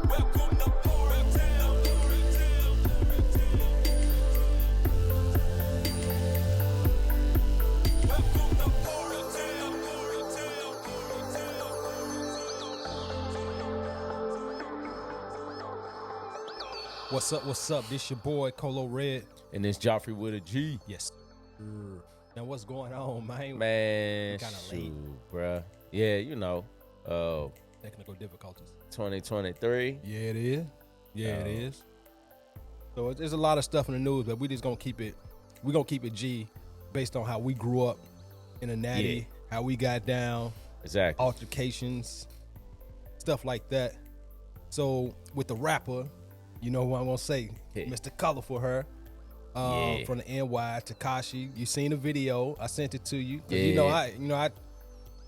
What's up? What's up? This your boy Colo Red. And it's Joffrey with a G. Yes. Now what's going on, man? Man, Kinda shoot, late. bruh. Yeah, you know, Technical difficulties. 2023. Yeah, it is. Yeah, it is. So there's a lot of stuff in the news, but we just gonna keep it. We gonna keep it G, based on how we grew up in a natty, how we got down, Exactly. altercations, stuff like that. So with the rapper, you know what I'm gonna say, Yeah. Mr. Colorful her. From the NY, Takashi. You seen the video? I sent it to you. Yeah.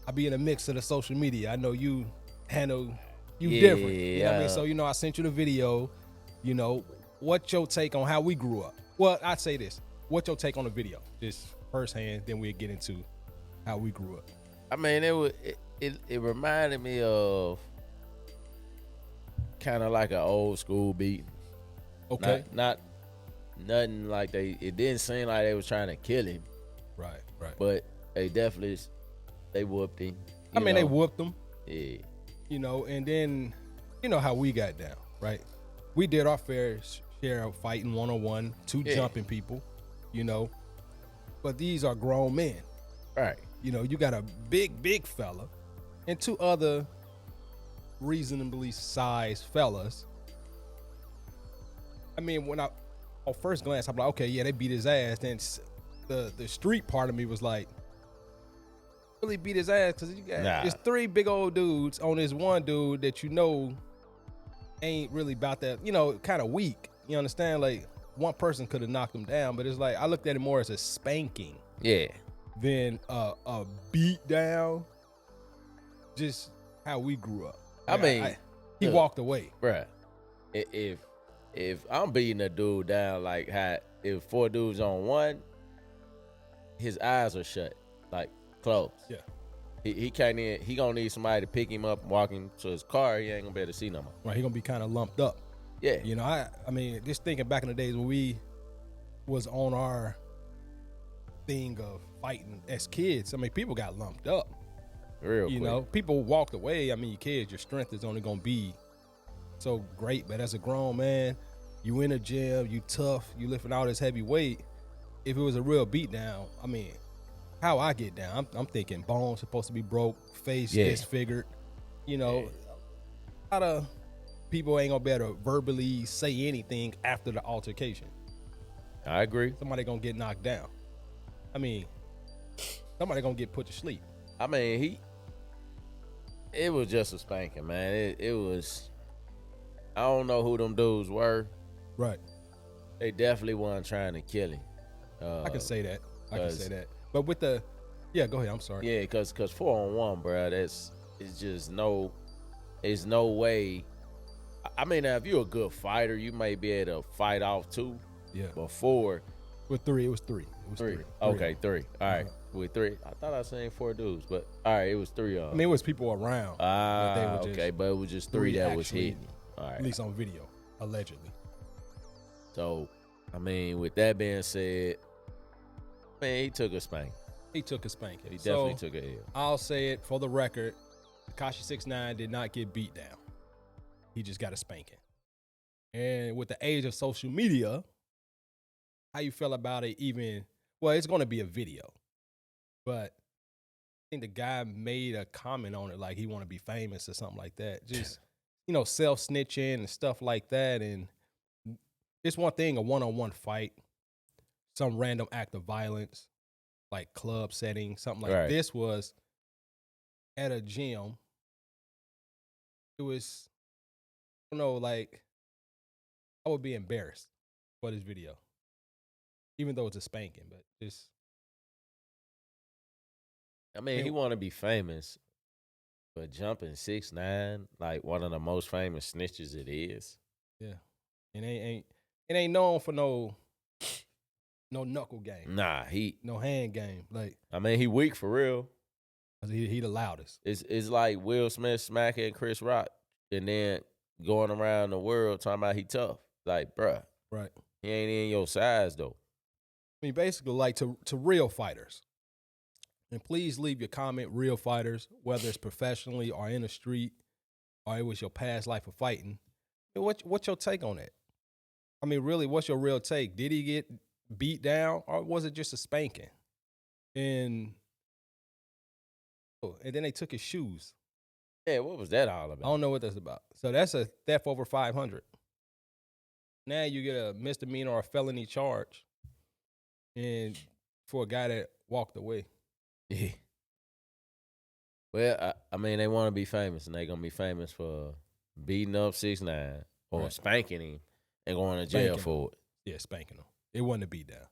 I be in a mix of the social media. I know you handle Yeah, different. You know what I mean? yeah. So I sent you the video. What's your take on how we grew up? Well, I'd say this. What's your take on the video? Just firsthand, then we'll get into how we grew up. I mean, it reminded me of kind of like an old school beat. Okay. Not nothing like it didn't seem like they was trying to kill him, Right. but they definitely whooped him. They whooped them. Yeah. And then how we got down, right? We did our fair share of fighting one-on-one, jumping people, but these are grown men. Right. You got a big fella and two other reasonably sized fellas. I mean, when on first glance, I'm like, okay, yeah, they beat his ass. Then the street part of me was like, really beat his ass? Because you got it's three big old dudes on this one dude that ain't really about that, kind of weak. You understand? Like, one person could have knocked him down, but it's like, I looked at it more as a spanking. Yeah. Than a beat down. Just how we grew up. He walked away. Bruh, if I'm beating a dude down like how if four dudes on one, his eyes are shut, like closed. Yeah. He can't even, he gonna need somebody to pick him up and walk him to his car. He ain't gonna be able to see no more. Right, he gonna be kind of lumped up. Yeah. I mean, just thinking back in the days when we was on our thing of fighting as kids, I mean, people got lumped up. Real quick. People walked away. I mean, your kids, your strength is only gonna be so great. But as a grown man, you in a gym, you tough, you lifting all this heavy weight. If it was a real beat down, I mean, how I get down, I'm thinking bones supposed to be broke, face disfigured. A lot of people ain't gonna be able to verbally say anything after the altercation. I agree. Somebody gonna get knocked down. I mean, somebody gonna get put to sleep. I mean, it was just a spanking, man. It was, I don't know who them dudes were. Right. They definitely weren't trying to kill him. I can say that. But with go ahead. I'm sorry. Yeah, cause 4-on-1, bro. It's just there's no way. I mean, now if you're a good fighter, you may be able to fight off two. Yeah. But four. With three, it was three. Okay, three. All right. With three, I thought I seen four dudes, but all right, it was three of them. I mean, it was people around. Okay, but it was just three that was hitting. All right. At least on video, allegedly. So, I mean, with that being said, man, he took a spank. He took a spanking. He definitely took a L. I'll say it for the record, Tekashi 6ix9ine did not get beat down. He just got a spanking. And with the age of social media, how you feel about it even, well, it's going to be a video. But I think the guy made a comment on it like he want to be famous or something like that. Just, self-snitching and stuff like that. And it's one thing, a one-on-one fight, some random act of violence, like club setting, something like this was at a gym. It was, like, I would be embarrassed for this video, even though it's a spanking, but just. I mean, he want to be famous, but jumping 6ix9ine, like one of the most famous snitches it is. Yeah, and it ain't known for no knuckle game. Nah, no hand game. Like, I mean, he weak for real. He the loudest. It's like Will Smith smacking Chris Rock, and then going around the world talking about he tough. Like, bruh, Right. he ain't in your size though. I mean, basically, like to real fighters. And please leave your comment, real fighters, whether it's professionally or in the street, or it was your past life of fighting. What's your take on that? I mean, really, what's your real take? Did he get beat down, or was it just a spanking? And then they took his shoes. Yeah, what was that all I about? don't know what that's about. So that's a theft over 500. Now you get a misdemeanor or a felony charge, and for a guy that walked away. Yeah. Well, I mean, they want to be famous, and they gonna be famous for beating up 6ix9ine or Right. spanking him and going to jail Spanking for it. Yeah, spanking him. It wasn't a beat down.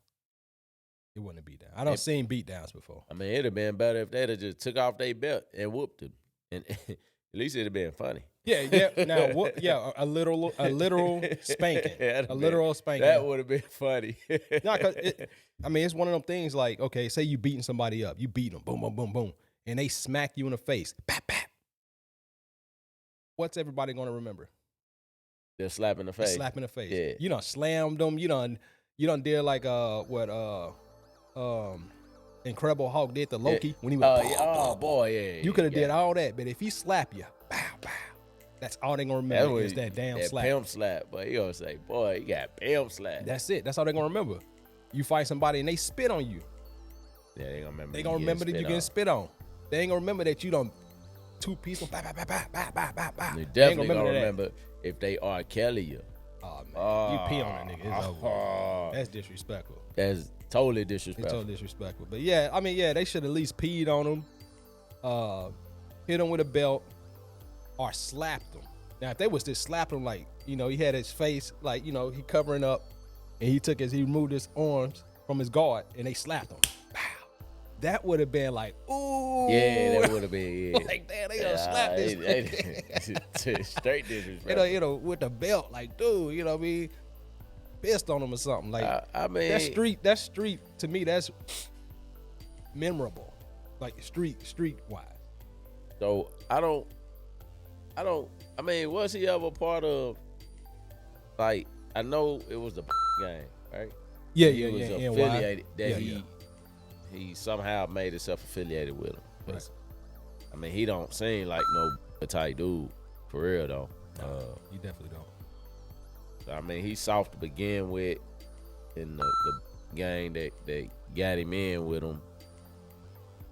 It wasn't a beat down. I don't seen beat downs before. I mean, it'd have been better if they'd have just took off their belt and whooped him, and at least it'd have been funny. Yeah. Now, what? Yeah, a literal spanking. That'd A have literal spanking. That would have been funny. No, I mean, it's one of them things like, okay, say you beating somebody up. You beat them, boom, boom, boom, boom, and they smack you in the face. Pap, pap. What's everybody going to remember? They're slapping the A face. slap in the face. Yeah. You done slammed them. You done did like Incredible Hulk did to Loki when he was. Yeah. You could have did all that, but if he slap you, bow, bow. That's all they gonna remember is that damn slap. Pimp slap, but he gonna say, boy, you got pimp slap. That's it. That's all they gonna remember. You fight somebody and they spit on you. Yeah, they gonna remember. They gonna remember that you getting spit on. They ain't gonna remember that you done two-piece them. They definitely gonna remember if they R. Kelly you. Oh man, you pee on that nigga. It's over. That's disrespectful. That's totally disrespectful. It's totally disrespectful. But yeah, I mean, yeah, they should at least peed on him, hit him with a belt, or slapped him. Now, if they was just slapping him, like, you know, he had his face, like, you know, he covering up, and he removed his arms from his guard, and they slapped him. Pow. That would have been like, ooh. Yeah, that would have been, yeah. Like, damn, they done slapped this. Straight disrespectful. You know, with the belt, like, dude, you know what I mean? Pissed on him or something. Like, I mean, that street, to me, that's memorable. Like, street wise. So, I mean, was he ever part of, like, I know it was the game, right? Yeah, he was affiliated, he somehow made himself affiliated with him. Right. I mean, he don't seem like no type dude, for real, though. You definitely don't. I mean, he's soft to begin with in the gang that got him in with him.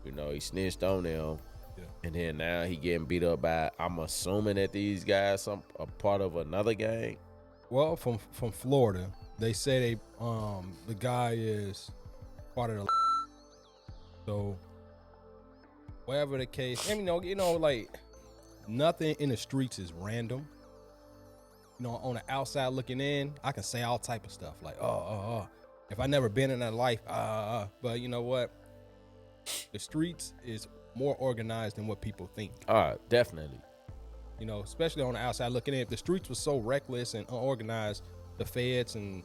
You know, he snitched on them. Yeah. And then now he getting beat up by, I'm assuming that these guys are part of another gang. Well, from Florida, they say the guy is part of the. So, whatever the case, and you know, like nothing in the streets is random. You know, on the outside looking in, I can say all type of stuff like, if I never been in that life, but you know what? The streets is more organized than what people think. Definitely. You know, especially on the outside looking in. If the streets were so reckless and unorganized, the feds and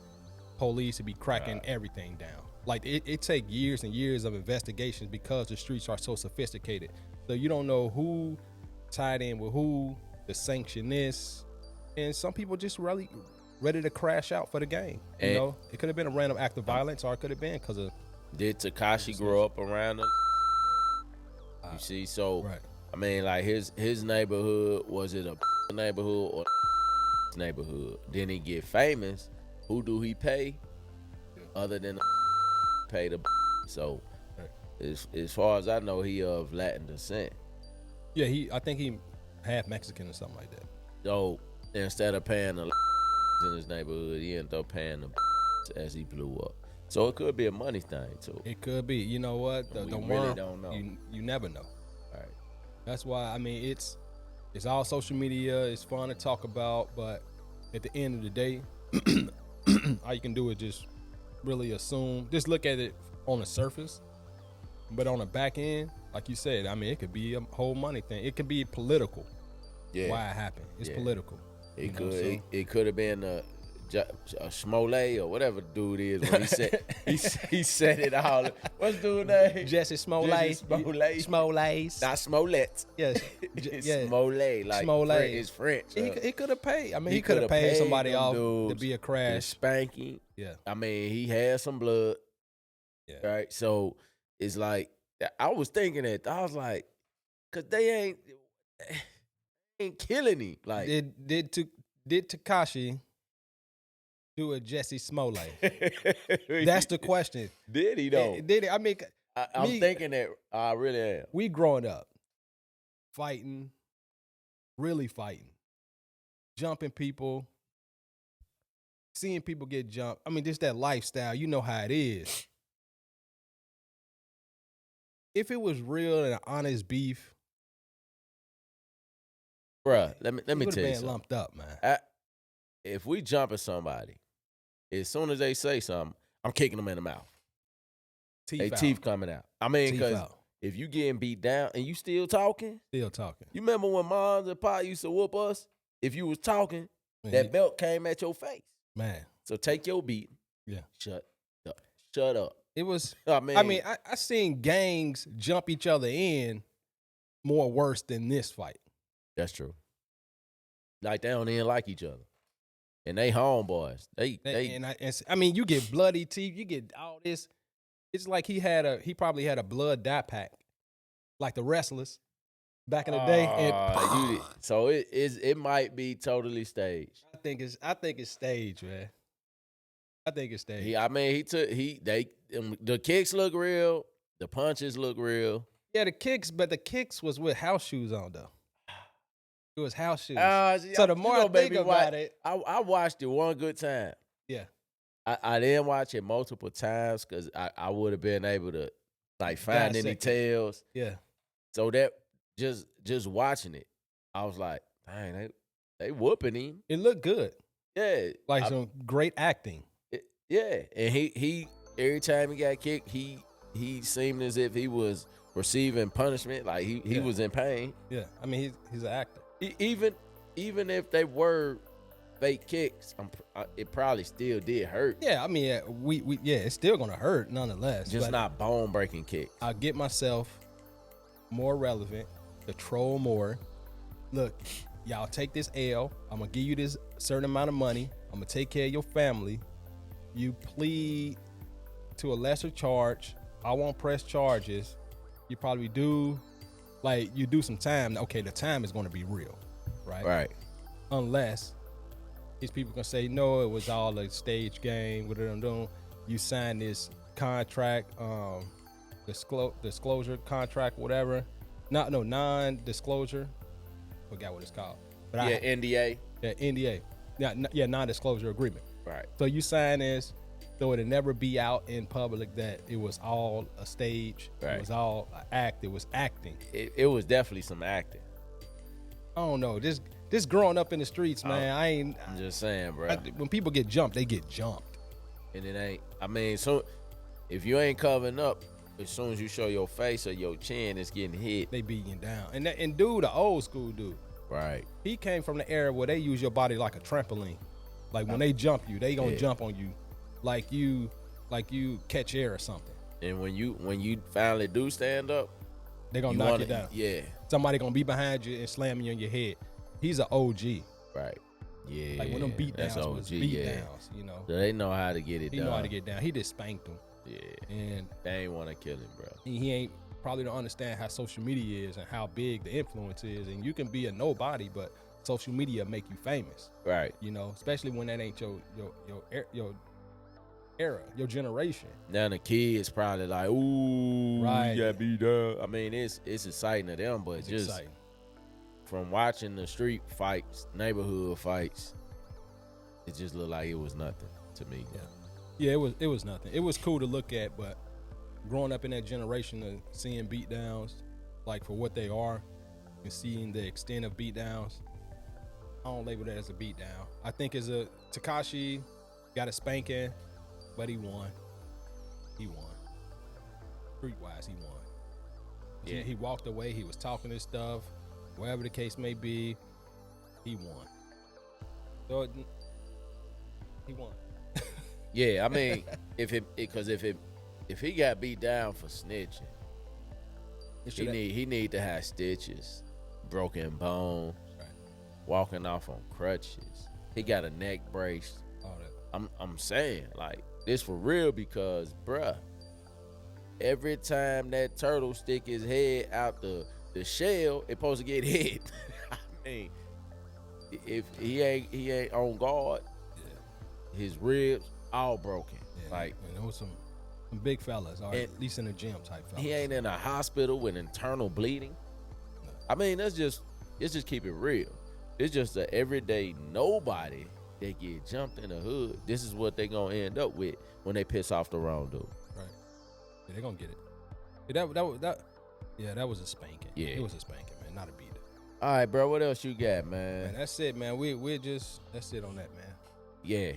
police would be cracking everything down. Like, it take years and years of investigations because the streets are so sophisticated. So you don't know who tied in with who, the sanction is. And some people just really ready to crash out for the game. You know, it could have been a random act of violence, or it could have been because of. Did Tekashi grow up around them? You see, so right. I mean, like his neighborhood, was it a neighborhood or neighborhood? Then he get famous. Who do he pay? Other than pay the. So, as far as I know, he of Latin descent. Yeah, I think he half Mexican or something like that. So instead of paying the in his neighborhood, he ended up paying the as he blew up. So it could be a money thing too. It could be. You know what? The really worm, don't know. You never know. All right. That's why, I mean, it's all social media. It's fun to talk about, but at the end of the day, all you can do is just really assume. Just look at it on the surface, but on the back end, like you said, I mean, it could be a whole money thing. It could be political. Yeah. Why it happened? It's political. It could have been Smolletts or whatever dude is when he said it all. What's dude's name? Jesse Smolletts. Smolletts. Smolletts. Not Smolletts. Yes. It's Yeah. Smolletts. Like Smollett. it's French. He could have paid. I mean, he could have paid somebody off to be a The crash. spanking. Yeah. I mean, he had some blood. Yeah. Right. So it's like I was thinking that I was like, cause they ain't killing him. Like Did Tekashi do a Jesse Smollett? That's the question. Did he though? Did he? I mean, I'm thinking that I really am. we growing up, fighting, really fighting, jumping people, seeing people get jumped. I mean, just that lifestyle. You know how it is. If it was real and honest beef, Bruh, let me would've tell you been something. lumped up, man. If we jump at somebody, as soon as they say something, I'm kicking them in the mouth. Teeth out. Teeth coming out. I mean, Teeth because out. if you getting beat down and you still talking, Still talking. you remember when moms and pa used to whoop us? If you was talking, Man, that belt came at your face. man. So take your beat. Yeah. Shut up. Shut up. It was. I mean, I seen gangs jump each other in more worse than this fight. that's true. Like they don't even like each other. And they homeboys. I mean, you get bloody teeth, you get all this. It's like he probably had a blood dye pack, like the wrestlers back in the day. And so it might be totally staged. I think it's staged, man. I think it's staged. The kicks look real, the punches look real. Yeah, the kicks was with house shoes on though. It was house shoes. So the more I think about it, I watched it one good time. yeah. I didn't watch it multiple times because I would have been able to like find any Dissect it. tails. Yeah. So that just watching it, I was like, dang, they whooping him. It looked good. Yeah. Like some great acting. Yeah. And he every time he got kicked, he seemed as if he was receiving punishment. Like he was in pain. Yeah. I mean, he's an actor. Even if they were fake kicks, it probably still did hurt. Yeah, I mean, it's still gonna hurt nonetheless. Just not bone breaking kicks. I'll get myself more relevant, to troll more. Look, y'all take this L. I'm gonna give you this certain amount of money. I'm gonna take care of your family. You plead to a lesser charge. I won't press charges. You probably do, like, you do some time. Okay, the time is gonna be real, right? Right. Unless these people can say, no, it was all a stage game. What I'm doing, you sign this contract, disclosure contract, whatever. Non-disclosure. Forgot what it's called. But NDA. Yeah, NDA. Yeah, non-disclosure agreement. Right. So you sign this, so it'll never be out in public that it was all a stage. Right. It was all an act. It was acting. It was definitely some acting. I don't know. This growing up in the streets, man. I'm just saying, bro. When people get jumped, they get jumped. And it ain't. I mean, so if you ain't covering up, as soon as you show your face or your chin, it's getting hit. They beating you down. And dude, the old school dude. Right. He came from the era where they use your body like a trampoline. Like when they jump you, they gonna jump on you, like you catch air or something. And when you finally do stand up, they gonna knock you down. Yeah. Somebody gonna be behind you and slam you on your head. He's an OG. Right. Yeah. Like when them beat downs was beat downs, you know. So they know how to get it done. He know how to get down. He just spanked him. Yeah. And they ain't want to kill him, bro. He ain't probably don't understand how social media is and how big the influence is. And you can be a nobody, but social media make you famous. Right. You know, especially when that ain't your era, your generation. Now the kids probably like, ooh, right. You got beat up. I mean, it's exciting to them, but it's just exciting. From watching the street fights, neighborhood fights, it just looked like it was nothing to me. Yeah, it was nothing. It was cool to look at, but growing up in that generation and seeing beatdowns, like for what they are, and seeing the extent of beatdowns, I don't label that as a beatdown. I think as a Tekashi got a spanking, but he won. He won. Street-wise, he won. Yeah. He walked away. He was talking his stuff. Whatever the case may be, he won. So He won. Yeah, I mean, if he got beat down for snitching, he need to have stitches, broken bone, right. walking off on crutches. He got a neck brace. All that. I'm saying, like, this for real because, bruh, every time that turtle stick his head out the shell, it supposed to get hit. I mean, if he ain't on guard, his ribs all broken. Yeah, like, and there was some big fellas, or at least in the gym type fellas. He ain't in a hospital with internal bleeding. No. I mean, let's just keep it real. It's just a everyday nobody that get jumped in the hood. This is what they gonna end up with when they piss off the wrong dude. Right. Yeah, they gonna get it. Yeah, that was a spanking. Yeah, it was a spanking, man, not a beating. All right, bro. What else you got, man? Man, that's it, man. We're just that's it on that, man. Yeah.